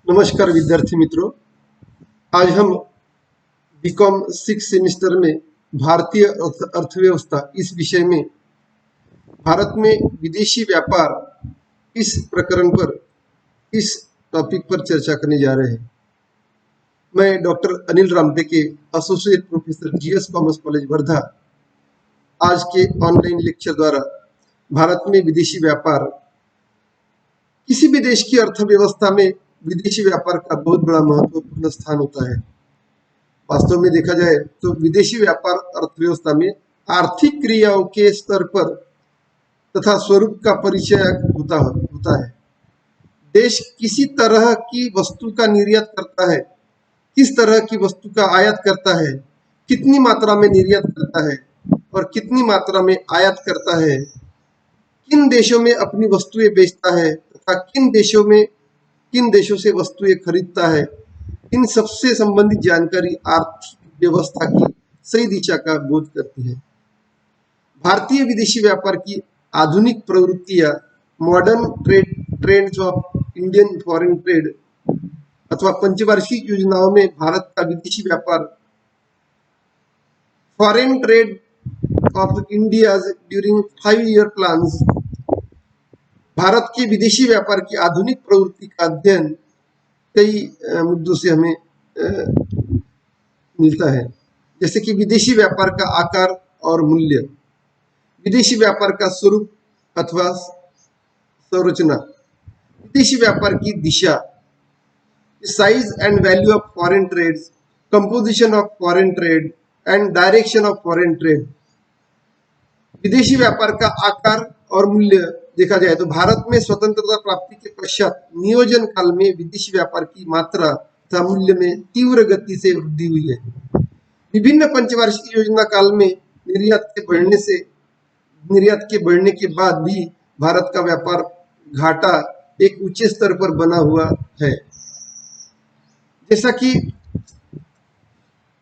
नमस्कार विद्यार्थी मित्रों। आज हम बीकॉम 6 सेमेस्टर में भारतीय अर्थव्यवस्था इस विषय में भारत में विदेशी व्यापार इस प्रकरण पर इस टॉपिक पर चर्चा करने जा रहे हैं। मैं doctor Anil Ramteke, associate professor GS commerce college Wardha, आज के ऑनलाइन लेक्चर द्वारा भारत में विदेशी व्यापार, किसी भी देश की अर्थव्यवस्था में विदेशी व्यापार का बहुत बड़ा महत्वपूर्ण स्थान होता है। वास्तव में देखा जाए तो विदेशी व्यापार अर्थव्यवस्था में आर्थिक क्रियाओं के स्तर पर तथा स्वरूप का परिचय होता है। देश किसी तरह की वस्तु का निर्यात करता है, किस तरह की वस्तु का आयात करता है, कितनी मात्रा में निर्यात करता है और कितनी मात्रा में आयात करता है, किन देशों में अपनी वस्तुएं बेचता है तथा किन देशों से वस्तुएं खरीदता है, इन सबसे संबंधित जानकारी आर्थिक व्यवस्था की सही दिशा का बोध करती है। भारतीय विदेशी व्यापार की आधुनिक प्रवृत्तियां modern trends of Indian foreign trade अथवा पंचवार्षिक योजनाओं में भारत का विदेशी व्यापार foreign trade of India during 5-year plans, भारत के विदेशी व्यापार की आधुनिक प्रवृत्ति का अध्ययन कई मुद्दों से हमें मिलता है, जैसे कि विदेशी व्यापार का आकार और मूल्य, विदेशी व्यापार का स्वरूप अथवा संरचना, विदेशी व्यापार की दिशा, size and value of foreign trades, composition of foreign trade and direction of foreign trade. विदेशी व्यापार का आकार और मूल्य देखा जाए तो भारत में स्वतंत्रता प्राप्ति के पश्चात नियोजन काल में विदेशी व्यापार की मात्रा तथा मूल्य में तीव्र गति से वृद्धि हुई है। विभिन्न पंचवार्षिक योजना काल में निर्यात के बढ़ने के बाद भी भारत का व्यापार घाटा एक ऊंचे स्तर पर बना हुआ है। जैसा कि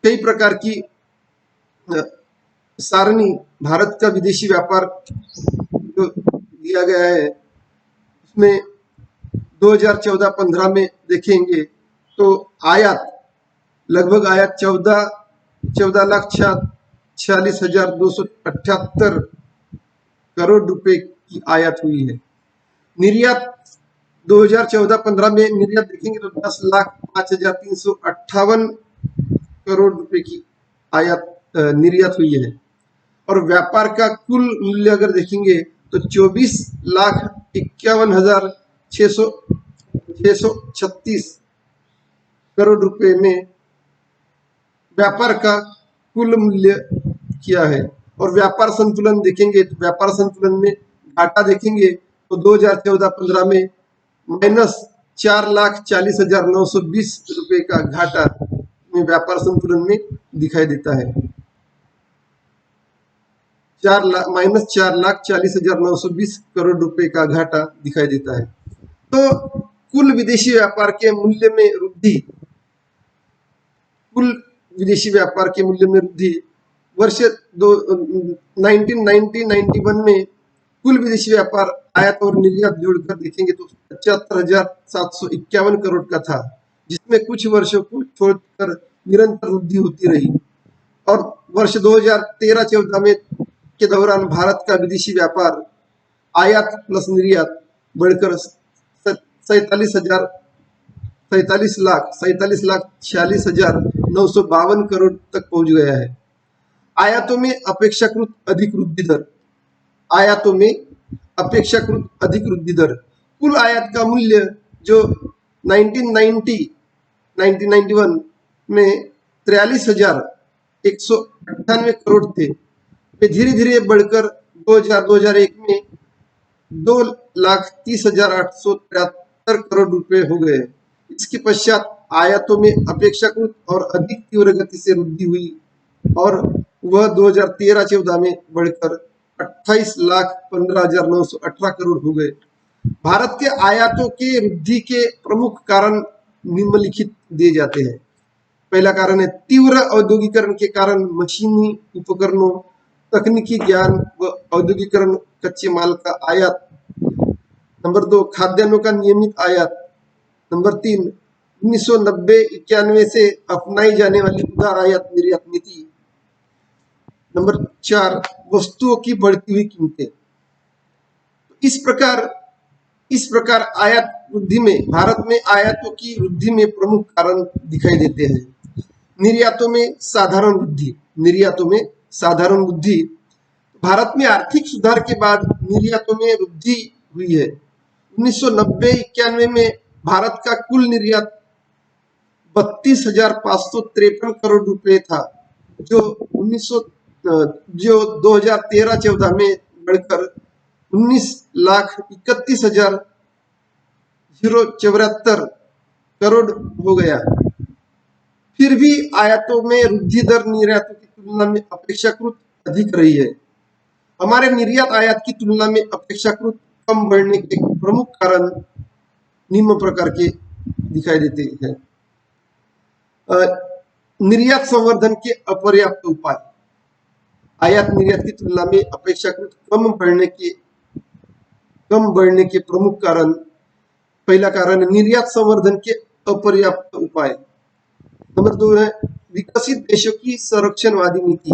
कई प्रकार की सारणी भारत का विदेशी व्यापार जो दिया गया है, उसमें 2014-15 में देखेंगे तो लगभग आयात 14,46,278 करोड़ रुपए की आयात हुई है। निर्यात 2014-15 में निर्यात देखेंगे तो 10,05,358 करोड़ रुपए की निर्यात हुई है। और व्यापार का कुल मूल्य अगर देखेंगे तो 24,51,636 करोड़ रुपए में व्यापार का कुल मूल्य किया है। और व्यापार संतुलन देखेंगे तो व्यापार संतुलन में घाटा देखेंगे तो 2014-15 में -4,40,920 रुपए का घाटा में व्यापार संतुलन में दिखाई देता है। -4,40,920 करोड़ रुपए का घाटा दिखाई देता है। तो कुल विदेशी व्यापार के मूल्य में वृद्धि वर्ष 1990-91 में कुल विदेशी व्यापार आयात और निर्यात जोड़कर देखेंगे तो 75,751 करोड़ का था, जिसमें कुछ वर्षों को छोड़कर निरंतर वृद्धि होती रही। और वर्ष 2013-14 में के दौरान भारत का विदेशी व्यापार आयात प्लस निर्यात बढ़कर 47,46,952 करोड़ तक पहुंच गया है। आयातों में अपेक्षाकृत अधिक वृद्धि दर, कुल आयात का मूल्य जो 1991 में 43,198 करोड़ थे, वे धीरे धीरे बढ़कर 2001 में 2,30,873 करोड़ रुपए हो गए। इसके पश्चात आयातों में अपेक्षाकृत और अधिक तीव्र गति से वृद्धि हुई और वह 2013-14 में बढ़कर 28,15,918 करोड़ हो गए। भारत के आयातों के वृद्धि के प्रमुख कारण निम्नलिखित दिए जाते हैं। पहला कारण है तीव्र औद्योगिकरण के कारण मशीनी उपकरणों, तकनीकी ज्ञान व औद्योगिकरण कच्चे माल का आयात। नंबर 2, खाद्यान्नों का नियमित आयात। नंबर 3, 1990-91 से अपनाई जाने वाली उदार आयात निर्यात नीति। नंबर 4, वस्तुओं की बढ़ती हुई कीमतें। इस प्रकार आयात वृद्धि में भारत में आयातों की वृद्धि में प्रमुख कारण दिखाई देते हैं। निर्यातों में साधारण वृद्धि। भारत में आर्थिक सुधार के बाद निर्यातों में वृद्धि हुई है। 1990-91 में भारत का कुल निर्यात 32,553 करोड़ रुपए था, जो 2013-14 में बढ़कर 19,31,074 करोड़ हो गया। फिर भी आयातों में वृद्धि दर निर्यातों की तुलना में अपेक्षाकृत अधिक रही है। हमारे निर्यात आयात की तुलना में अपेक्षाकृत कम बढ़ने के प्रमुख कारण निम्न प्रकार के दिखाई देते हैं। निर्यात संवर्धन के अपर्याप्त उपाय। आयात निर्यात की तुलना में अपेक्षाकृत कम बढ़ने के प्रमुख कारण। पहला कारण निर्यात संवर्धन के अपर्याप्त उपाय। नंबर 2 है विकसित देशों की संरक्षणवादी नीति।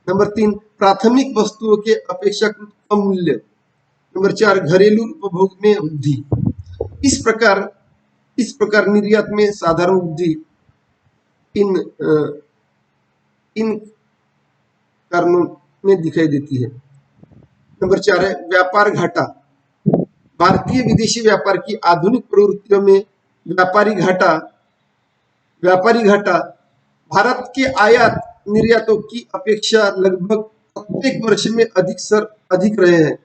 नंबर 3, प्राथमिक वस्तुओं के अपेक्षाकृत कम मूल्य। नंबर 4, घरेलू उपभोग में वृद्धि। इस प्रकार निर्यात में साधारण वृद्धि इन कारणों में दिखाई देती है। नंबर 4 है व्यापार घाटा। भारतीय विदेशी व्यापार की आधुनिक प्रवृत्तियों में व्यापारी घाटा भारत के आयात निर्यातों की अपेक्षा लगभग प्रत्येक वर्ष में अधिक रहे हैं।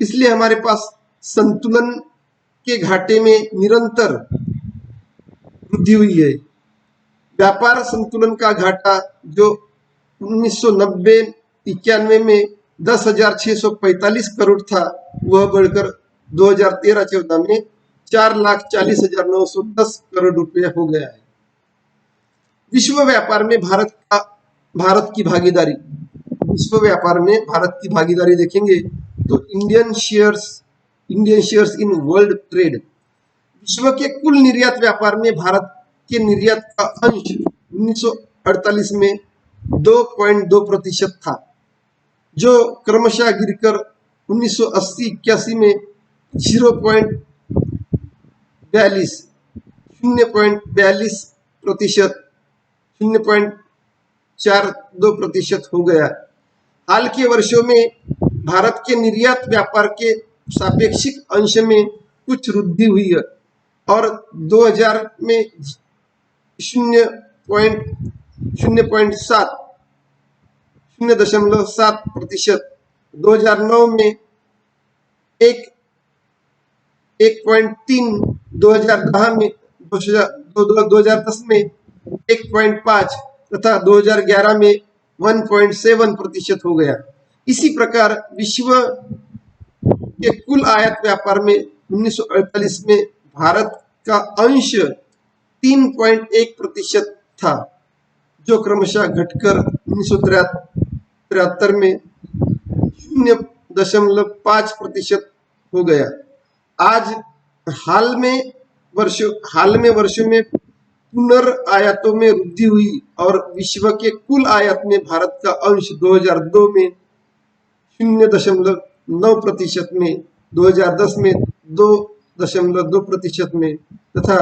इसलिए हमारे पास संतुलन के घाटे में निरंतर वृद्धि हुई है। व्यापार संतुलन का घाटा जो 1990-91 में 10,645 करोड़ था, वह बढ़कर 2013-14 में 4,40,910 करोड़ रुपया हो गया है। विश्व व्यापार में भारत की भागीदारी। विश्व व्यापार में भारत की भागीदारी देखेंगे तो Indian shares in world trade. विश्व के कुल निर्यात व्यापार में भारत के निर्यात का अंश 1948 में 2.2% था, जो क्रमशः गिरकर 1980-81 में 0.42% हो गया। हाल के वर्षों में भारत के निर्यात व्यापार के सापेक्षिक अंश में कुछ वृद्धि हुई है और 2000 में 0.7%, 2009 में 1.3, 2010 में 1.5 तथा 2011 में 1.7% हो गया। इसी प्रकार विश्व के कुल आयात व्यापार में 1948 में भारत का अंश 3.1% था, जो क्रमशः घटकर 1973 में 0.5% हो गया। आज हाल में वर्षों में पुनर्आयातों में वृद्धि हुई और विश्व के कुल आयात में भारत का अंश 2002 में 0.9% में, 2010 में 2.2% में तथा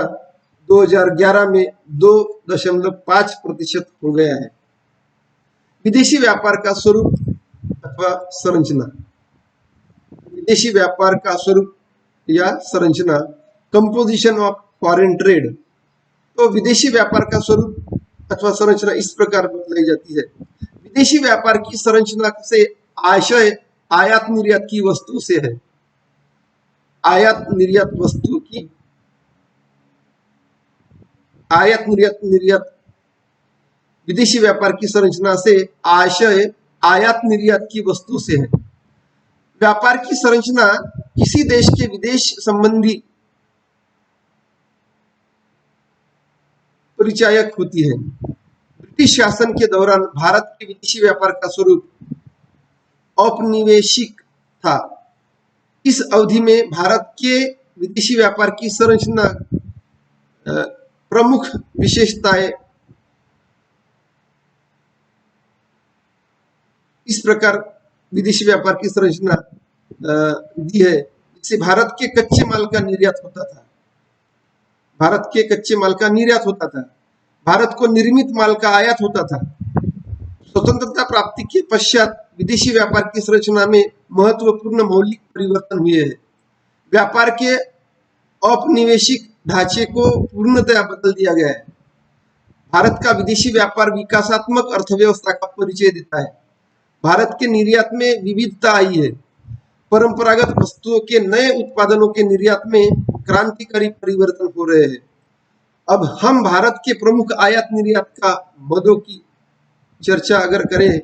2011 में 2.5% हो गया है। विदेशी व्यापार का स्वरूप अथवा संरचना। विदेशी व्यापार का स्वरूप या संरचना, कंपोजिशन ऑफ फॉरेन ट्रेड। तो विदेशी व्यापार का स्वरूप अथवा संरचना इस प्रकार बतलाई जाती है। विदेशी व्यापार की संरचना से आशय आयात निर्यात की वस्तु से है। आयात निर्यात विदेशी व्यापार की संरचना से आशय आयात निर्यात की वस्तु से है। व्यापार की संरचना किसी देश के विदेश संबंधी परिचायक होती है। ब्रिटिश शासन के दौरान भारत के विदेशी व्यापार का स्वरूप औपनिवेशिक था। इस अवधि में भारत के विदेशी व्यापार की संरचना प्रमुख विशेषताएं इस प्रकार विदेशी व्यापार की संरचना दी है। जिससे भारत के कच्चे माल का निर्यात होता था, भारत के कच्चे माल का निर्यात होता था, भारत को निर्मित माल का आयात होता था। स्वतंत्रता प्राप्ति के पश्चात विदेशी व्यापार की संरचना में महत्वपूर्ण मौलिक परिवर्तन हुए हैं। व्यापार के औपनिवेशिक ढांचे को पूर्णतया बदल दिया गया है। भारत का विदेशी व्यापार विकासात्मक अर्थव्यवस्था का परिचय देता है। भारत के निर्यात में विविधता आई है। परंपरागत वस्तुओं के नए उत्पादनों के निर्यात में क्रांतिकारी परिवर्तन हो रहे हैं। अब हम भारत के प्रमुख आयात निर्यात का मदों की चर्चा अगर करें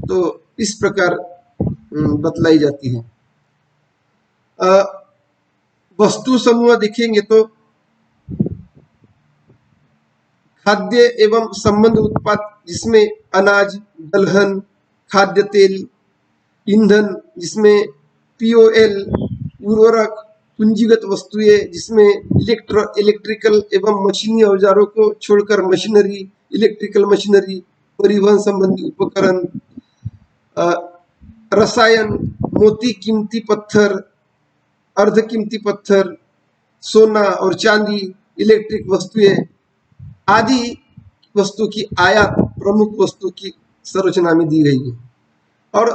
तो इस प्रकार बतलाई जाती है। वस्तु समूह देखेंगे तो खाद्य एवं संबंध उत्पाद, जिसमें अनाज, दलहन, खाद्य तेल, ईंधन जिसमें पीओएल, उर्वरक, पूंजीगत वस्तुएं जिसमें इलेक्ट्रिकल एवं मशीनी औजारों को छोड़कर मशीनरी, इलेक्ट्रिकल मशीनरी, परिवहन संबंधी उपकरण, रसायन, मोती, कीमती पत्थर, अर्ध कीमती पत्थर, सोना और चांदी, इलेक्ट्रिक वस्तुएं आदि वस्तु की आयात प्रमुख वस्तु की संरचना में दी गई है। और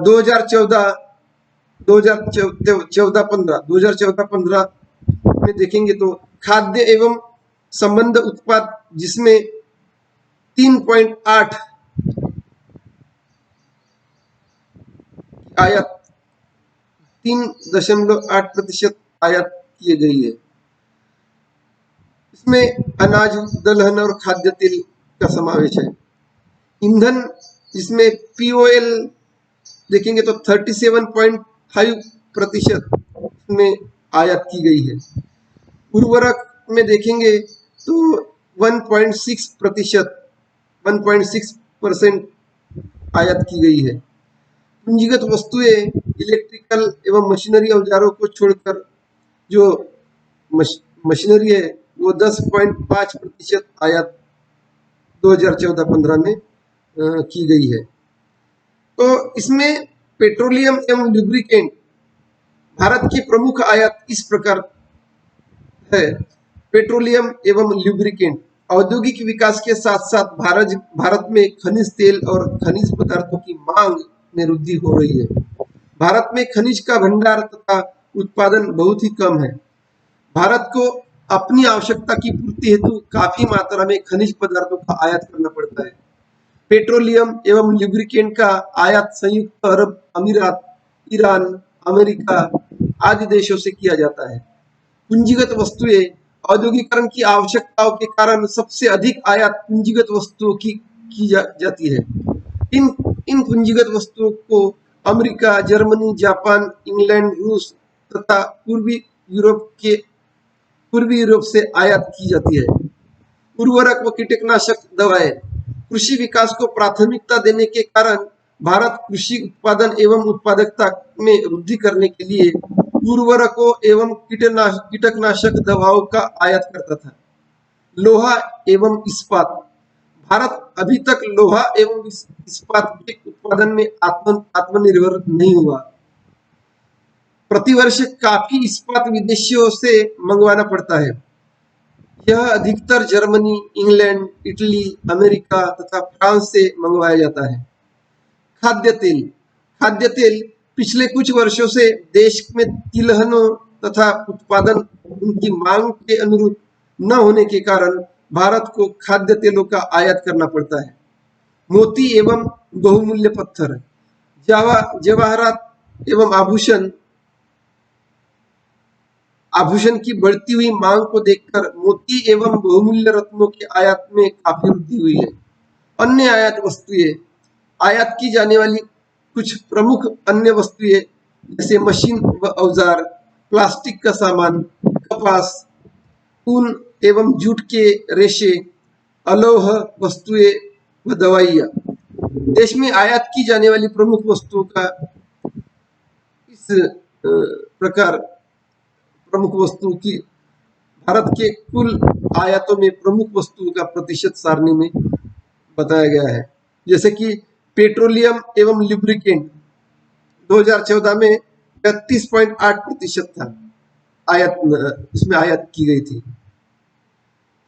2014-15 में देखेंगे तो खाद्य एवं संबंध उत्पाद, जिसमें 3.8 आयात 3.8% आयात की गई है। इसमें अनाज, दलहन और खाद्य तेल का समावेश है। ईंधन जिसमें पीओएल देखेंगे तो 37.5% में आयात की गई है। उर्वरक में देखेंगे तो 1.6% आयात की गई है। पूंजीगत वस्तुएं इलेक्ट्रिकल एवं मशीनरी औजारों को छोड़कर जो मशीनरी है वो 10.5% आयात 2014-15 में की गई है। तो इसमें पेट्रोलियम एवं लुब्रिकेंट भारत की प्रमुख आयात इस प्रकार है। पेट्रोलियम एवं लुब्रिकेंट औद्योगिक विकास के साथ साथ भारत में खनिज तेल और खनिज पदार्थों की मांग में वृद्धि हो रही है। भारत में खनिज का भंडार तथा उत्पादन बहुत ही कम है। भारत को अपनी आवश्यकता की पूर्ति हेतु काफी मात्रा में खनिज पदार्थों का आयात करना पड़ता है। पेट्रोलियम एवं लुब्रिकेंट का आयात संयुक्त अरब अमीरात, ईरान, अमेरिका आदि देशों से किया जाता है। पूंजीगत वस्तुएं औद्योगिकरण की आवश्यकताओं के कारण सबसे अधिक आयात पूंजीगत वस्तुओं की जाती है। इन पूंजीगत वस्तुओं को अमेरिका, जर्मनी, जापान, इंग्लैंड, रूस तथा पूर्वी यूरोप से आयात की जाती है। उर्वरक व कीटनाशक दवाएं कृषि विकास को प्राथमिकता देने के कारण भारत कृषि उत्पादन एवं उत्पादकता में वृद्धि करने के लिए उर्वरकों एवं कीटनाशक दवाओं का आयात करता था। लोहा एवं इस्पात भारत अभी तक लोहा एवं इस्पात के उत्पादन में आत्मनिर्भर नहीं हुआ। प्रतिवर्ष काफी इस्पात विदेशियों से मंगवाना पड़ता है। यह अधिकतर जर्मनी, इंग्लैंड, इटली, अमेरिका तथा फ्रांस से मंगवाया जाता है। खाद्य तेल पिछले कुछ वर्षों से देश में तिलहनों तथा उत्पादन उनकी मांग के अनुरूप न होने के कारण भारत को खाद्य तेलों का आयात करना पड़ता है। मोती एवं बहुमूल्य पत्थर, जवाहरात एवं आभूषण की बढ़ती हुई मांग को देखकर मोती एवं बहुमूल्य रत्नों के आयात में काफी वृद्धि हुई है। अन्य आयात वस्तुएं आयात की जाने वाली कुछ प्रमुख अन्य वस्तुएं जैसे मशीन व औजार, प्लास्टिक का सामान, कपास, ऊन एवं जूट के रेशे, अलोह वस्तुएं व दवाइयां। देश में आयात की जाने वाली प्रमुख वस्तुओं का इस प्रकार प्रमुख वस्तुओं की भारत के कुल आयातों में प्रमुख वस्तुओं का प्रतिशत सारणी में बताया गया है। जैसे कि पेट्रोलियम एवं लुब्रिकेंट 2014 में 32.8% था, उसमें आयात की गई थी।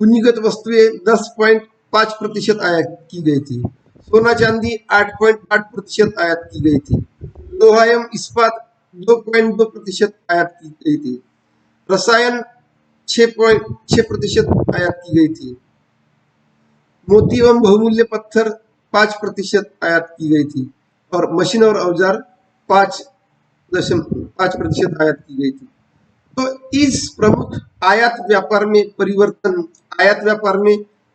पूंजीगत वस्तुएं 10.5% आयात की गई थी। सोना चांदी 8.8% आयात की गई थी। लोहा एवं इस्पात 2.2% आयात की गई थी। रसायन 6.6% आयात की गई थी। मोती एवं बहुमूल्य पत्थर 5% आयात की गई थी और मशीन और औजार 5.5% आयात की गई थी। तो इस प्रमुख आयात व्यापार में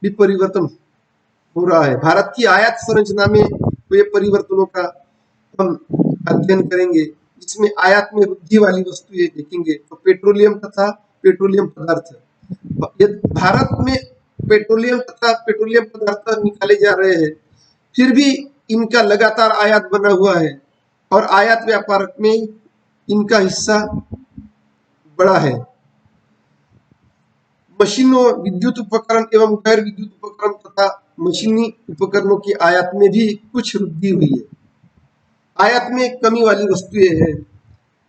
भी परिवर्तन हो रहा है। भारत की आयात संरचना में हुए परिवर्तनों का हम अध्ययन करेंगे, जिसमें आयात में वृद्धि वाली वस्तुएं देखेंगे। तो पेट्रोलियम तथा पेट्रोलियम पदार्थ, भारत में पेट्रोलियम तथा पेट्रोलियम पदार्थ निकाले जा रहे हैं, फिर भी इनका लगातार आयात बना हुआ है और आयात व्यापार में इनका हिस्सा बड़ा है। मशीनों, विद्युत उपकरण एवं गैर विद्युत उपकरण तथा मशीनी उपकरणों की आयात में भी कुछ वृद्धि हुई है। आयात में कमी वाली वस्तुएं हैं।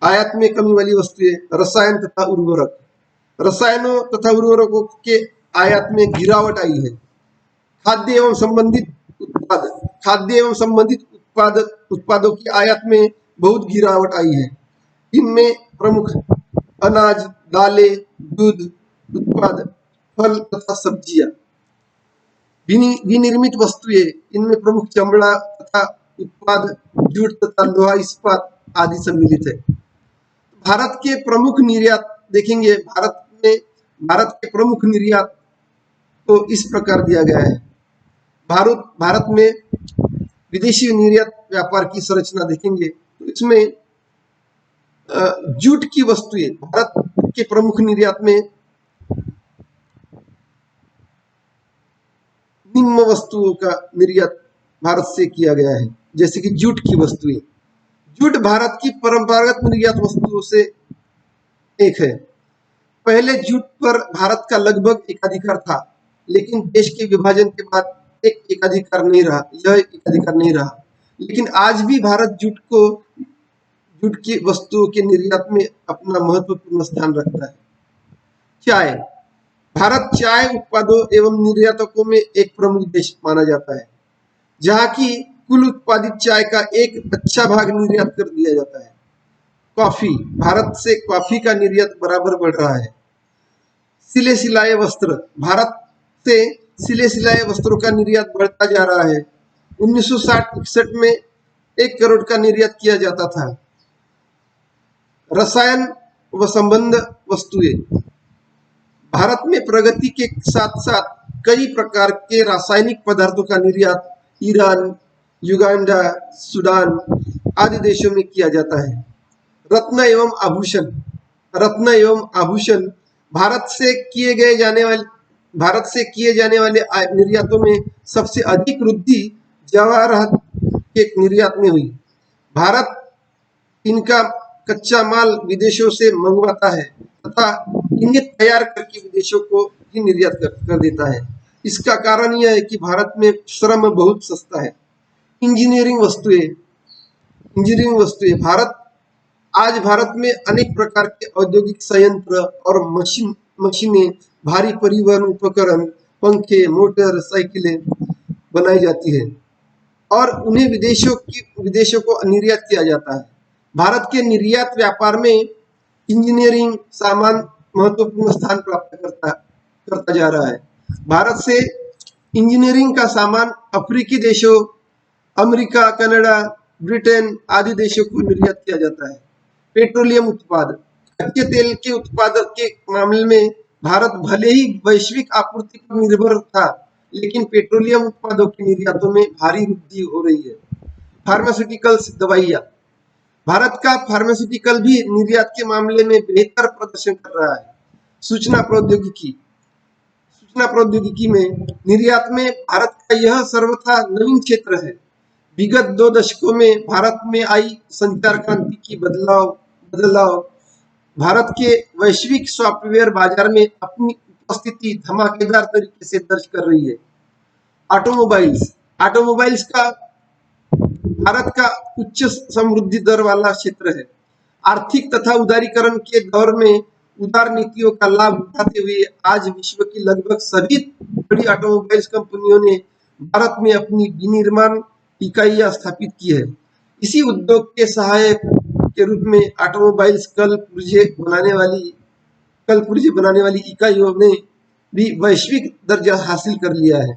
आयात में कमी वाली वस्तुएं रसायन तथा उर्वरक। रसायनों तथा उर्वरकों के आयात में गिरावट आई है। खाद्य एवं संबंधित उत्पादों की आयात में बहुत गिरावट आई है। इनमें प्रमुख अनाज, दालें, दूध उत्पाद, फल तथा सब्जियां। विनिर्मित वस्तुएं, इनमें प्रमुख चमड़ा तथा उत्पाद, जूट तथा लोहा इस्पात आदि सम्मिलित है। भारत के प्रमुख निर्यात देखेंगे। भारत के प्रमुख निर्यात तो इस प्रकार दिया गया है। भारत में विदेशी निर्यात व्यापार की संरचना देखेंगे तो इसमें जूट की वस्तुएं भारत के प्रमुख निर्यात में निम्न वस्तुओं का निर्यात भारत से किया गया है, जैसे कि जूट की वस्तुएं। जूट भारत की परंपरागत निर्यात वस्तुओं से एक है। पहले जूट पर भारत का लगभग एकाधिकार था, लेकिन देश के विभाजन के बाद यह एकाधिकार नहीं रहा। लेकिन आज भी भारत जूट की वस्तुओं के निर्यात में अपना महत्वपूर्ण स्थान रखता है। चाय, भारत चाय उत्पादों एवं निर्यातकों में एक प्रमुख देश माना जाता है, जहाँ की कुल उत्पादित चाय का एक अच्छा भाग निर्यात कर दिया जाता है। कॉफी, भारत से कॉफी का निर्यात बराबर बढ़ रहा है। सिले सिलाए वस्त्र, भारत से सिले सिलाए वस्त्रों का निर्यात बढ़ता जा रहा है। 1960-61 में 1 करोड़ का निर्यात किया जाता था। रसायन व संबंध वस्तुएं, भारत में प्रगति के साथ साथ कई प्रकार के रासायनिक पदार्थों का निर्यात ईरान, युगांडा, सूडान आदि देशों में किया जाता है। रत्न एवं आभूषण, भारत से किए जाने वाले निर्यातों में सबसे अधिक वृद्धि जवाहरात के निर्यात में हुई। भारत इनका कच्चा माल विदेशों से मंगवाता है तथा इन्हें तैयार करके विदेशों को ही निर्यात कर देता है। इसका कारण यह है कि भारत में श्रम बहुत सस्ता है। इंजीनियरिंग वस्तुएं, भारत में अनेक प्रकार के औद्योगिक संयंत्र और मशीनें, भारी परिवहन उपकरण, पंखे, मोटर साइकिलें बनाई जाती है और उन्हें विदेशों को निर्यात किया जाता है। भारत के निर्यात व्यापार में इंजीनियरिंग सामान महत्वपूर्ण स्थान प्राप्त करता जा रहा है। भारत से इंजीनियरिंग का सामान अफ्रीकी देशों, अमेरिका, कनाडा, ब्रिटेन आदि देशों को निर्यात किया जाता है। पेट्रोलियम उत्पाद, कच्चे तेल के उत्पादन के मामले में भारत भले ही वैश्विक आपूर्ति पर निर्भर था, लेकिन पेट्रोलियम उत्पादों के निर्यातों में भारी वृद्धि हो रही है। फार्मास्यूटिकल्स, दवाइयाँ, भारत का फार्मास्यूटिकल भी निर्यात के मामले में बेहतर प्रदर्शन कर रहा है। सूचना प्रौद्योगिकी में निर्यात में भारत का यह सर्वथा नवीन क्षेत्र है। विगत 2 दशकों में भारत में आई संचार क्रांति की बदलाव भारत के वैश्विक सॉफ्टवेयर बाजार में अपनी उपस्थिति धमाकेदार तरीके से दर्ज कर रही है। ऑटोमोबाइल्स ऑटोमोबाइल्स का भारत का उच्च समृद्धि दर वाला क्षेत्र है। आर्थिक तथा उदारीकरण के दौर में उदार नीतियों का लाभ उठाते हुए आज विश्व की लगभग सभी बड़ी ऑटोमोबाइल्स कंपनियों ने भारत में अपनी विनिर्माण इकाइयां स्थापित की है। इसी उद्योग के सहायक के रूप में ऑटोमोबाइल्स कल पुर्जे बनाने वाली इकाइयों ने भी वैश्विक दर्जा हासिल कर लिया है।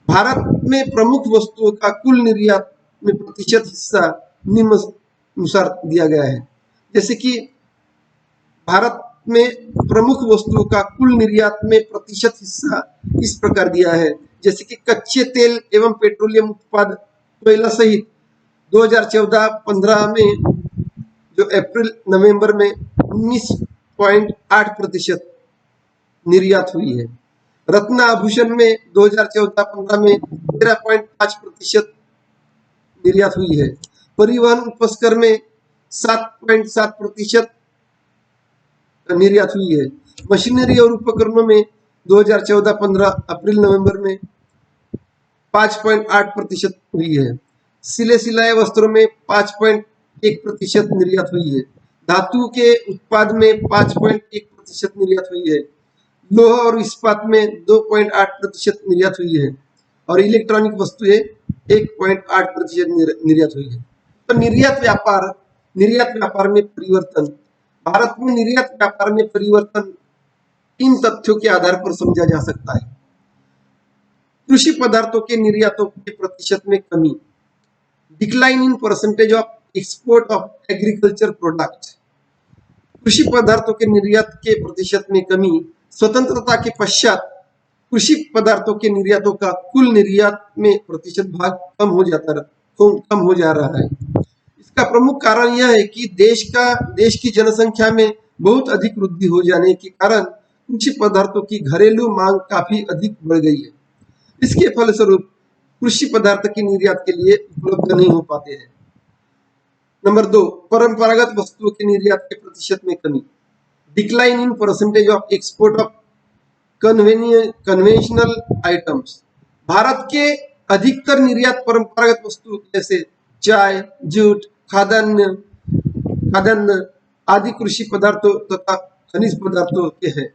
भारत में प्रमुख वस्तुओं का कुल निर्यात में प्रतिशत हिस्सा निम्नानुसार दिया गया है। जैसे कि भारत में प्रमुख वस्तुओं का कुल निर्यात में प्रतिशत हिस्सा इस प्रकार दिया है, जैसे कि कच्चे तेल एवं पेट्रोलियम उत्पाद कोयला सहित 2014-15 में जो अप्रैल नवंबर में 19.8% निर्यात हुई है। रत्न आभूषण में 2014-15 में 13.5% निर्यात हुई है। परिवहन उपस्कर में 7.7% निर्यात हुई है। मशीनरी और उपकरणों में 2014-15 अप्रैल नवंबर में 5.8% हुई है। सिले सिलाए वस्त्रों में 5.1% निर्यात हुई है। धातु के उत्पाद में 5.1% निर्यात हुई है। लोह और इस्पात में 2.8% निर्यात हुई है और इलेक्ट्रॉनिक वस्तुएं 1.8% निर्यात हुई है। तो निर्यात व्यापार में परिवर्तन, भारत में निर्यात व्यापार में परिवर्तन इन तथ्यों के आधार पर समझा जा सकता है। कृषि पदार्थों के निर्यातों के प्रतिशत में कमी, decline in percentage of export of agriculture product. कृषि पदार्थों के निर्यात के प्रतिशत में कमी, स्वतंत्रता के पश्चात कृषि पदार्थों के निर्यातों का कुल निर्यात में प्रतिशत भाग कम हो जा रहा है। इसका प्रमुख कारण यह है कि देश की जनसंख्या में बहुत अधिक वृद्धि हो जाने के कारण कृषि पदार्थों की घरेलू मांग काफी अधिक बढ़ गई है। इसके फलस्वरूप कृषि पदार्थ के निर्यात के लिए उपलब्ध नहीं हो पाते हैं। नंबर 2, परंपरागत वस्तुओं के निर्यात के प्रतिशत में कमी, decline in percentage of export of conventional items. Bharat के अधिकतर निर्यात परंपरागत वस्तु जैसे चाय, जूट, खाद्यान्न आदि कृषि पदार्थों तथा खनिज पदार्थों के हैं,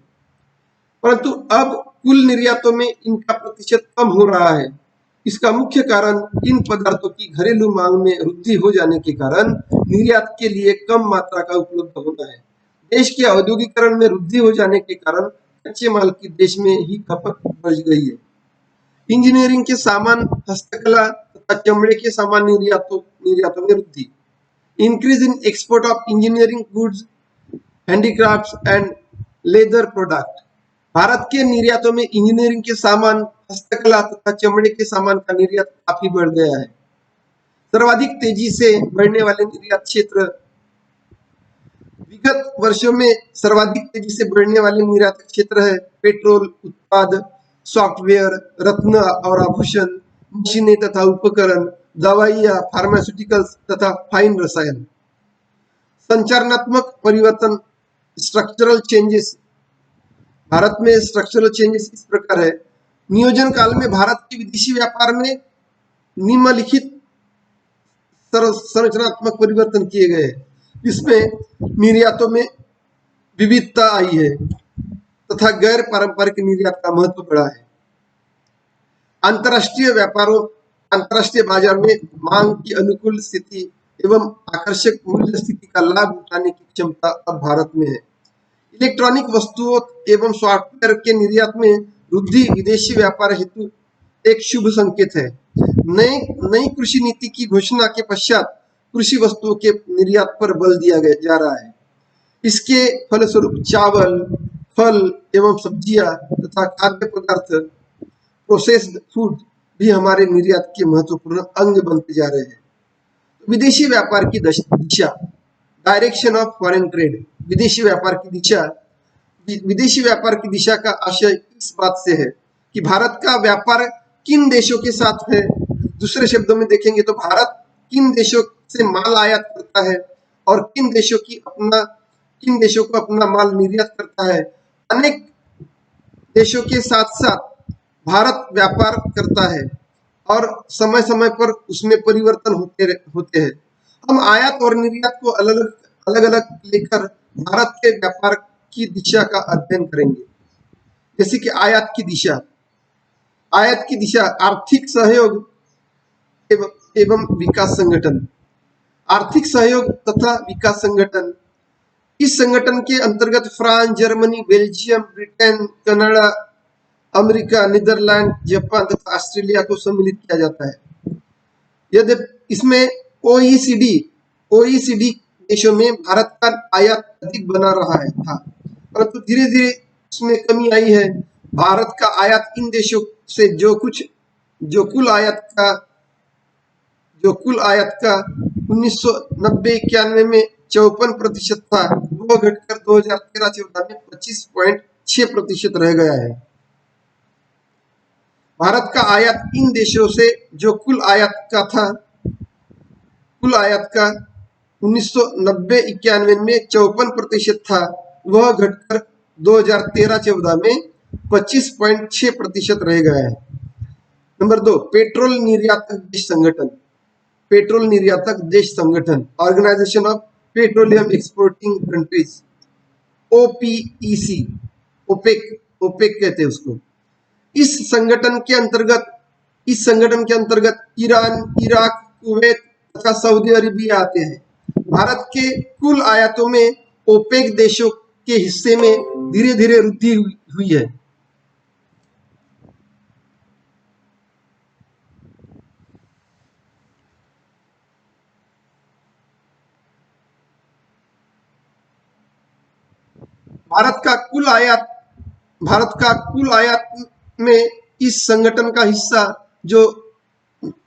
परंतु अब कुल निर्यातों में इनका प्रतिशत कम हो रहा है। इसका मुख्य कारण इन पदार्थों की घरेलू मांग में वृद्धि हो जाने के कारण निर्यात के लिए कम मात्रा का उपलब्ध होना है। देश के औद्योगिकरण में वृद्धि हो जाने के कारण कच्चे माल की देश में ही खपत बढ़ गई है। इंजीनियरिंग के सामान, हस्तकला तथा चमड़े के सामान निर्यातों में वृद्धि, increase in export of engineering goods, handicrafts and leather product. Bharat के निर्यातों में इंजीनियरिंग के सामान, हस्तकला तथा चमड़े के सामान का निर्यात काफी बढ़ गया है। सर्वाधिक तेजी से बढ़ने वाले निर्यात क्षेत्र, विगत वर्षों में सर्वाधिक तेजी से बढ़ने वाले निर्यात क्षेत्र है पेट्रोल उत्पाद, सॉफ्टवेयर, रत्न और आभूषण, मशीनें तथा उपकरण, दवाइयां, फार्मास्यूटिकल्स तथा फाइन रसायन। संचालनात्मक परिवर्तन, स्ट्रक्चरल चेंजेस। भारत में स्ट्रक्चरल चेंजेस इस प्रकार है। नियोजन काल में भारत के विदेशी व्यापार में निम्नलिखित संरचनात्मक परिवर्तन किए गए। इसमें निर्यातों में विविधता आई है तथा गैर पारंपरिक निर्यात का महत्व बढ़ा है। अंतरराष्ट्रीय बाजार में मांग की अनुकूल स्थिति एवं आकर्षक मूल्य स्थिति का लाभ उठाने की क्षमता अब भारत में है। इलेक्ट्रॉनिक वस्तुओं एवं सॉफ्टवेयर के निर्यात में वृद्धि विदेशी व्यापार हेतु एक शुभ संकेत है। नई कृषि नीति की घोषणा के पश्चात कृषि वस्तुओं के निर्यात पर बल दिया जा रहा है। इसके फलस्वरूप चावल, फल एवं सब्जियां तथा खाद्य पदार्थ, प्रोसेस्ड फूड भी हमारे निर्यात के महत्वपूर्ण अंग बनते जा रहे हैं। विदेशी व्यापार की दिशा, डायरेक्शन ऑफ फॉरेन ट्रेड। विदेशी व्यापार की दिशा का आशय इस बात से है कि भारत का व्यापार किन देशों के साथ है। दूसरे शब्दों में देखेंगे तो भारत किन देशों से माल आयात करता है और किन देशों किन देशों को अपना माल निर्यात करता है। अनेक देशों के साथ साथ भारत व्यापार करता है और समय समय पर उसमें परिवर्तन होते हैं। हम आयात और निर्यात को अलग अलग लेकर भारत के व्यापार की दिशा का अध्ययन करेंगे। जैसे कि आयात की दिशा आर्थिक सहयोग एवं विकास संगठन। आर्थिक सहयोग तथा विकास संगठन, इस संगठन के अंतर्गत France, Germany, Belgium, Britain, Canada, America, Netherland, Japan तथा ऑस्ट्रेलिया को सम्मिलित किया जाता है। यदि इसमें ओईसीडी देशों में भारत का आयात अधिक बना रहा है था, परंतु धीरे धीरे इसमें कमी आई है। भारत का आयात इन देशों से जो कुल आयात का 1990-91 में 54% था, वो घटकर 2013-14 में 25.6% रह गया है। भारत का आयात इन देशों से जो कुल आयात का 1990-91 में 54% था, वह घटकर 2013-14 में 25.6% रह गया है। नंबर 2, पेट्रोल निर्यातक देश संगठन, organization of petroleum exporting countries, O P E C, OPEC कहते हैं उसको। इस संगठन के अंतर्गत ईरान, इराक, कुवैत तथा सऊदी अरेबिया आते हैं। भारत के कुल आयातों में ओपेक देशों के हिस्से में धीरे धीरे वृद्धि हुई है। भारत का कुल आयात में इस संगठन का हिस्सा जो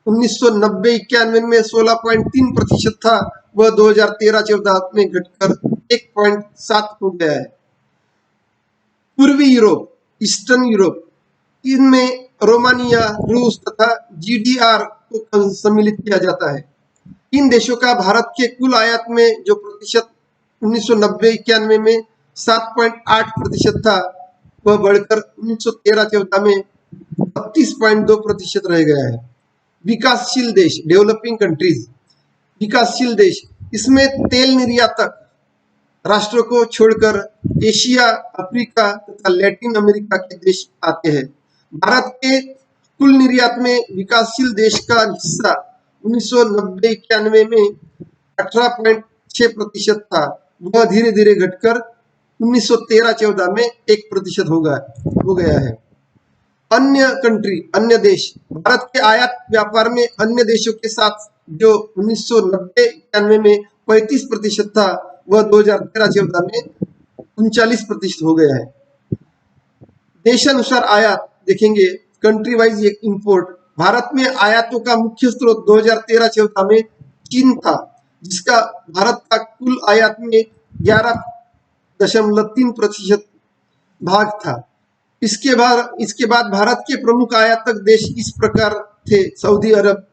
1990-91 में 16.3% था, वह 2013-14 में घटकर 1.7 हो गया है। पूर्वी यूरोप, ईस्टर्न यूरोप, इनमें रोमानिया, रूस तथा जीडीआर को सम्मिलित किया जाता है। इन देशों का भारत के कुल आयात में जो प्रतिशत 1990-91 में 7.8% था, वह बढ़कर 1913-14 में 32.2% रह गया है। विकासशील देश, डेवलपिंग कंट्रीज, विकासशील देश, इसमें तेल निर्यातक राष्ट्रों को छोड़कर एशिया, अफ्रीका तथा लैटिन अमेरिका के देश आते हैं। भारत के कुल निर्यात में विकासशील देश का हिस्सा 1990-91 में 18.6% था, वह धीरे धीरे घटकर 1913-14 में 1% हो गया है। अन्य देश, भारत के आयात व्यापार में अन्य देशों के साथ जो 1990-91 में 35% था, वह 2013-14 में 39% हो गया है। देशानुसार आयात देखेंगे, कंट्री वाइज इंपोर्ट। भारत में आयातों का मुख्य स्रोत 2013-14 में चीन था, जिसका भारत का कुल आयात में 11.3% भाग था। इसके बाद भारत के प्रमुख आयातक देश इस प्रकार थे: सऊदी अरब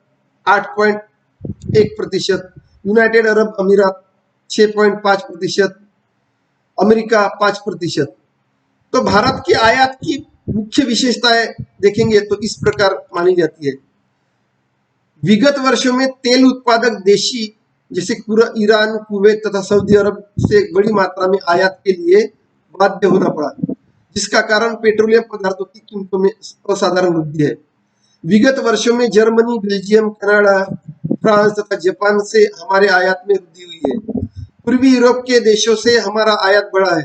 8.1%, यूनाइटेड अरब अमीरात 6.5%, अमेरिका 5%। तो भारत की आयात की मुख्य विशेषताएं देखेंगे तो इस प्रकार मानी जाती है। विगत वर्षों में तेल उत्पादक देशी जैसे ईरान, कुवैत तथा सऊदी अरब से बड़ी मात्रा में आयात के लिए बाध्य होना पड़ा, जिसका कारण पेट्रोलियम पदार्थों की कीमतों में असाधारण वृद्धि है। विगत वर्षों में जर्मनी, बेल्जियम, कनाडा, फ्रांस तथा जापान से हमारे आयात में वृद्धि हुई है। पूर्वी यूरोप के देशों से हमारा आयात बढ़ा है,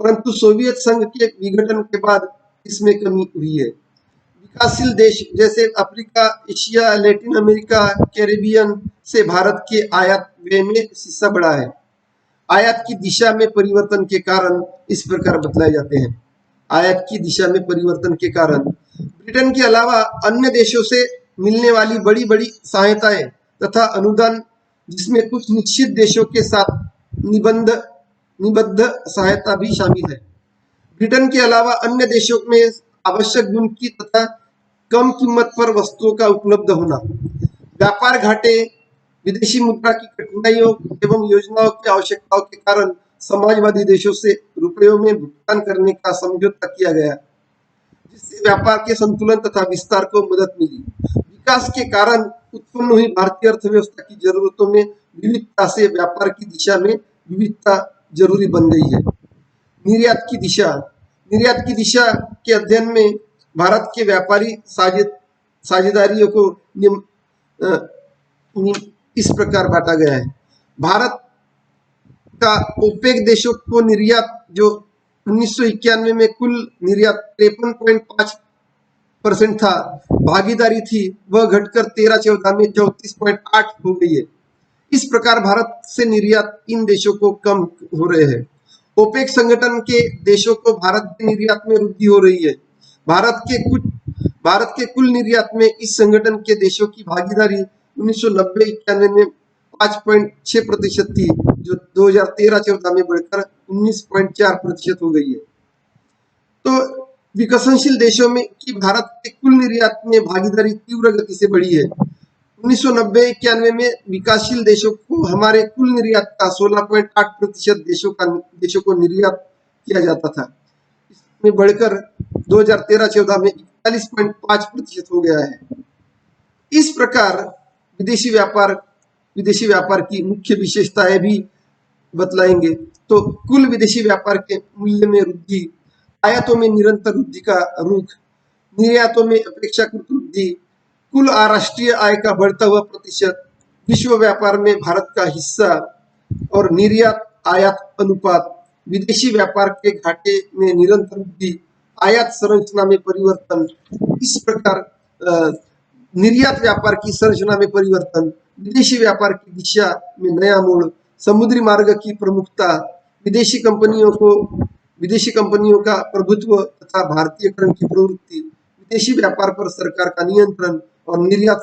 परंतु सोवियत संघ के विघटन के बाद इसमें कमी हुई है। विकासशील देश जैसे Africa, Asia, Latin America, Caribbean से भारत के आयात व्यय में हिस्सा बढ़ा है। आयात की दिशा में परिवर्तन के कारण इस प्रकार बतलाए जाते हैं। आयात की दिशा में परिवर्तन के कारण ब्रिटेन के अलावा अन्य देशों से मिलने वाली बड़ी बड़ी सहायताएं तथा अनुदान, जिसमें कुछ निश्चित देशों के साथ निबद्ध सहायता भी शामिल है। ब्रिटेन के अलावा अन्य देशों में आवश्यक गुण की तथा कम कीमत पर वस्तुओं का उपलब्ध होना, व्यापार घाटे, विदेशी मुद्रा की कठिनाइयों एवं योजनाओं की आवश्यकताओं के कारण समाजवादी देशों से रुपयों में भुगतान करने का समझौता किया गया, जिससे व्यापार के संतुलन तथा विस्तार को मदद मिली। विकास के कारण उत्पन्न हुई भारतीय अर्थव्यवस्था की जरूरतों में विविधता से व्यापार की दिशा में विविधता जरूरी बन गई है। निर्यात की दिशा के अध्ययन में भारत के व्यापारी साझेदारियों को इस प्रकार बांटा गया है। भारत का ओपेक देशों को निर्यात जो 1991 में कुल निर्यात 53.5% था, भागीदारी थी, वह घटकर 13-14 में 34.8 हो गई है। इस प्रकार भारत से निर्यात इन देशों को कम हो रहे हैं। ओपेक संगठन के देशों को भारत के निर्यात में वृद्धि हो रही है। भारत के कुल निर्यात में इस संगठन के देशों की भागीदारी 1990-91 में 5.6% थी, जो 2013-14 में बढ़कर 19.4% हो गई है। तो विकसनशील देशों में की भारत के कुल निर्यात में भागीदारी तीव्र गति से बढ़ी है। 1990-91 में विकासशील देशों को हमारे कुल निर्यात का 16.8% देशों को निर्यात किया जाता था, इसमें बढ़कर 2013-14 में 41.5% हो गया है। इस प्रकार विदेशी व्यापार की मुख्य विशेषताएं भी बतलाएंगे। तो कुल विदेशी व्यापार के मूल्य में वृद्धि, आयातों में निरंतर वृद्धि का रुख, निर्यातों में अपेक्षाकृत वृद्धि, कुल राष्ट्रीय आय का बढ़ता हुआ प्रतिशत, विश्व व्यापार में भारत का हिस्सा और निर्यात आयात अनुपात, विदेशी व्यापार के घाटे में निरंतर वृद्धि, आयात संरचना में परिवर्तन। इस प्रकार निर्यात व्यापार की संरचना में परिवर्तन, विदेशी व्यापार की दिशा में नया मोड़, समुद्री मार्ग की प्रमुखता, विदेशी कंपनियों का प्रभुत्व तथा भारतीयकरण की प्रवृत्ति, विदेशी व्यापार पर सरकार का नियंत्रण और निर्यात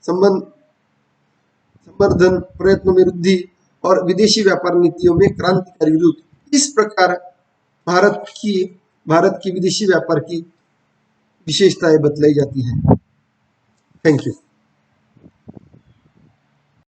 संवर्धन प्रयत्नों में वृद्धि और विदेशी व्यापार नीतियों में क्रांतिकारी रुख। इस प्रकार भारत की विदेशी व्यापार की विशेषताएं बतलाई जाती हैं। Thank you.